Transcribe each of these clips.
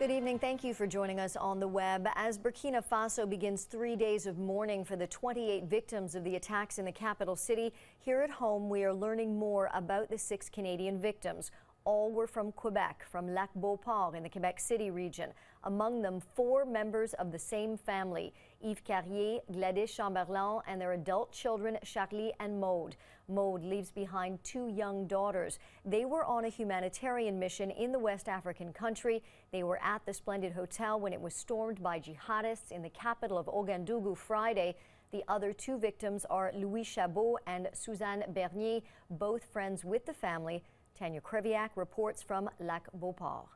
Good evening. Thank you for joining us on the web. As Burkina Faso begins 3 days of mourning for the 28 victims of the attacks in the capital city, here at home we are learning more about the 6 Canadian victims. All were from Quebec, from Lac Beauport in the Quebec City region. Among them, 4 members of the same family, Yves Carrier, Gladys Chamberlain, and their adult children, Charlie and Maude. Maude leaves behind 2 young daughters. They were on a humanitarian mission in the West African country. They were at the Splendid Hotel when it was stormed by jihadists in the capital of Ouagadougou Friday. The other 2 victims are Louis Chabot and Suzanne Bernier, both friends with the family. Tanya Kreviak reports from Lac Beauport.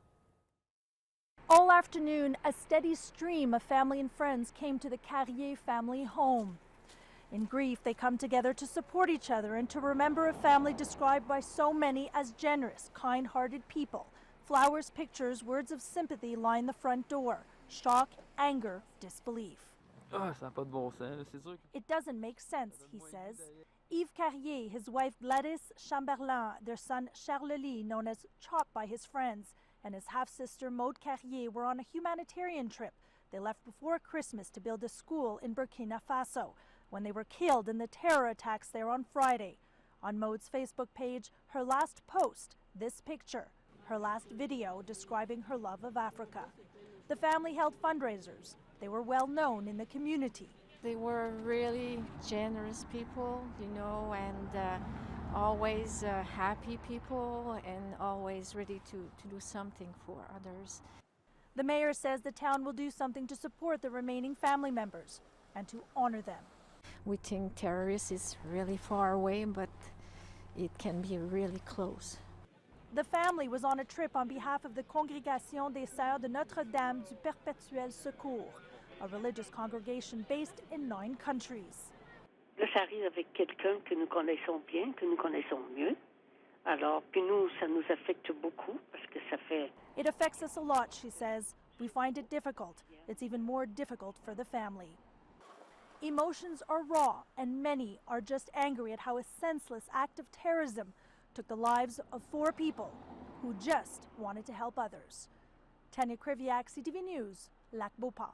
All afternoon, a steady stream of family and friends came to the Carrier family home. In grief, they come together to support each other and to remember a family described by so many as generous, kind-hearted people. Flowers, pictures, words of sympathy line the front door. Shock, anger, disbelief. It doesn't make sense, he says. Yves Carrier, his wife Gladys Chamberlain, their son Charles, known as Chop by his friends, and his half-sister Maude Carrier were on a humanitarian trip. They left before Christmas to build a school in Burkina Faso when they were killed in the terror attacks there on Friday. On Maude's Facebook page, her last post, this picture, her last video describing her love of Africa. The family held fundraisers. They were well known in the community. They were really generous people, you know, and always happy people and always ready to do something for others. The mayor says the town will do something to support the remaining family members and to honor them. We think terrorists is really far away, but it can be really close. The family was on a trip on behalf of the Congrégation des Sœurs de Notre-Dame du Perpétuel Secours, a religious congregation based in 9 countries. Là, ça arrive avec quelqu'un que nous connaissons bien, que nous connaissons mieux. Alors, puis nous, ça nous affecte beaucoup parce que ça fait... It affects us a lot, she says. We find it difficult. It's even more difficult for the family. Emotions are raw, and many are just angry at how a senseless act of terrorism took the lives of 4 people who just wanted to help others. Tanya Kreviak, CTV News, Lac Beauport.